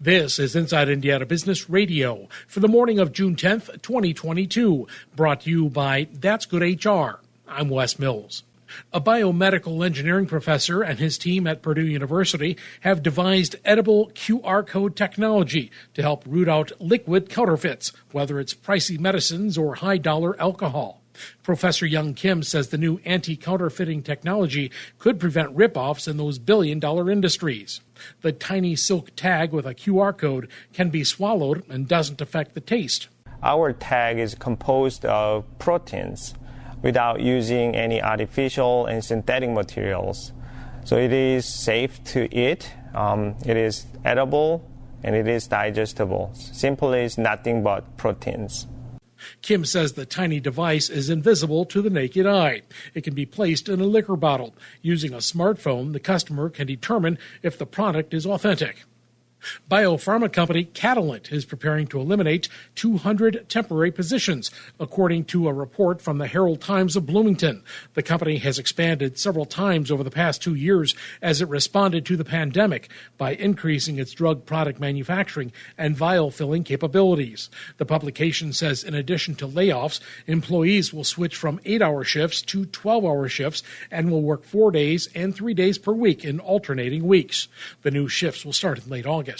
This is Inside Indiana Business Radio for the morning of June 10th, 2022, brought to you by That's Good HR. I'm Wes Mills. A biomedical engineering professor and his team at Purdue University have devised edible QR code technology to help root out liquid counterfeits, whether it's pricey medicines or high-dollar alcohol. Professor Young Kim says the new anti-counterfeiting technology could prevent ripoffs in those billion-dollar industries. The tiny silk tag with a QR code can be swallowed and doesn't affect the taste. Our tag is composed of proteins without using any artificial and synthetic materials. So it is safe to eat, it is edible, and it is digestible. Simply, it's nothing but proteins. Kim says the tiny device is invisible to the naked eye. It can be placed in a liquor bottle. Using a smartphone, the customer can determine if the product is authentic. Biopharma company Catalent is preparing to eliminate 200 temporary positions, according to a report from the Herald Times of Bloomington. The company has expanded several times over the past 2 years as it responded to the pandemic by increasing its drug product manufacturing and vial filling capabilities. The publication says in addition to layoffs, employees will switch from 8-hour shifts to 12-hour shifts and will work 4 days and 3 days per week in alternating weeks. The new shifts will start in late August.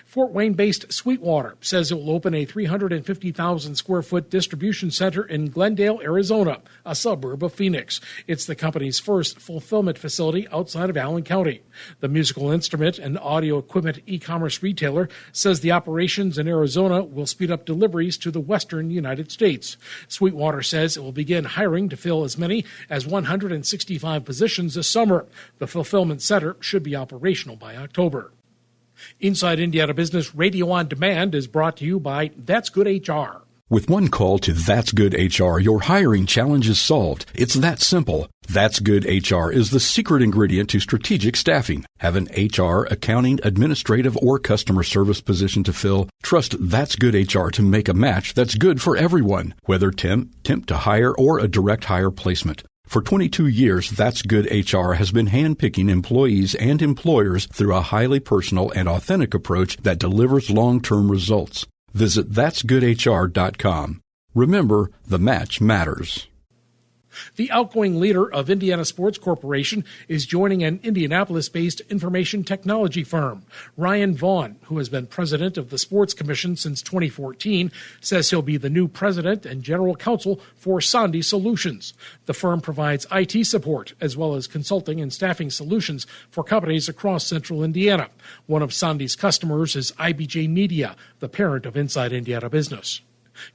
Fort Wayne-based Sweetwater says it will open a 350,000 square foot distribution center in Glendale, Arizona, a suburb of Phoenix. It's the company's first fulfillment facility outside of Allen County. The musical instrument and audio equipment e-commerce retailer says the operations in Arizona will speed up deliveries to the western United States. Sweetwater says it will begin hiring to fill as many as 165 positions this summer. The fulfillment center should be operational by October. Inside Indiana Business Radio on Demand is brought to you by That's Good HR. With one call to That's Good HR, your hiring challenge is solved. It's that simple. That's Good HR is the secret ingredient to strategic staffing. Have an HR, accounting, administrative, or customer service position to fill? Trust That's Good HR to make a match that's good for everyone, whether temp to hire, or a direct hire placement. For 22 years, That's Good HR has been handpicking employees and employers through a highly personal and authentic approach that delivers long-term results. Visit that'sgoodhr.com. Remember, the match matters. The outgoing leader of Indiana Sports Corporation is joining an Indianapolis-based information technology firm. Ryan Vaughn, who has been president of the Sports Commission since 2014, says he'll be the new president and general counsel for Sondy Solutions. The firm provides IT support as well as consulting and staffing solutions for companies across central Indiana. One of Sondy's customers is IBJ Media, the parent of Inside Indiana Business.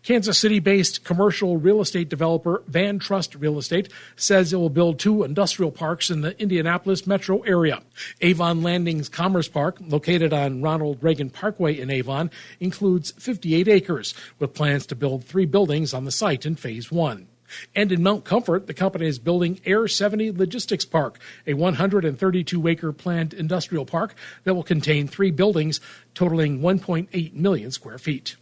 Kansas City-based commercial real estate developer Van Trust Real Estate says it will build 2 industrial parks in the Indianapolis metro area. Avon Landings Commerce Park, located on Ronald Reagan Parkway in Avon, includes 58 acres, with plans to build 3 buildings on the site in Phase 1. And in Mount Comfort, the company is building Air 70 Logistics Park, a 132-acre planned industrial park that will contain 3 buildings totaling 1.8 million square feet.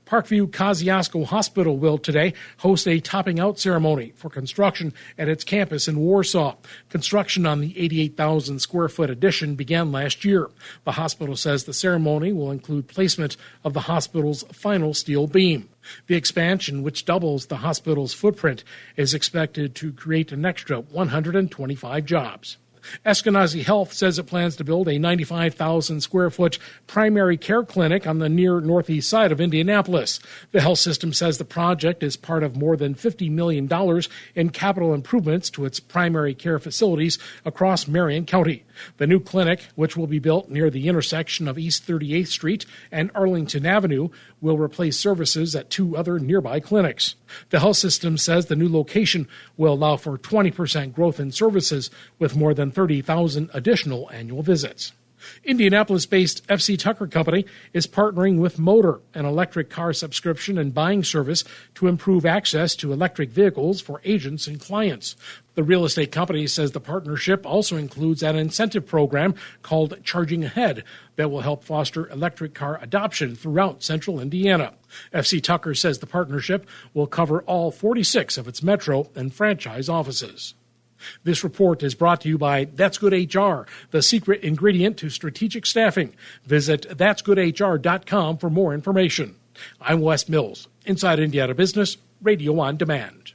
Parkview Kosciuszko Hospital will today host a topping out ceremony for construction at its campus in Warsaw. Construction on the 88,000 square foot addition began last year. The hospital says the ceremony will include placement of the hospital's final steel beam. The expansion, which doubles the hospital's footprint, is expected to create an extra 125 jobs. Eskenazi Health says it plans to build a 95,000 square foot primary care clinic on the near northeast side of Indianapolis. The health system says the project is part of more than $50 million in capital improvements to its primary care facilities across Marion County. The new clinic, which will be built near the intersection of East 38th Street and Arlington Avenue, will replace services at 2 other nearby clinics. The health system says the new location will allow for 20% growth in services with more than 30,000 additional annual visits. Indianapolis-based FC Tucker Company is partnering with Motor, an electric car subscription and buying service, to improve access to electric vehicles for agents and clients. The real estate company says the partnership also includes an incentive program called Charging Ahead that will help foster electric car adoption throughout central Indiana. FC Tucker says the partnership will cover all 46 of its metro and franchise offices. This report is brought to you by That's Good HR, the secret ingredient to strategic staffing. Visit that'sgoodhr.com for more information. I'm Wes Mills, Inside Indiana Business, Radio on Demand.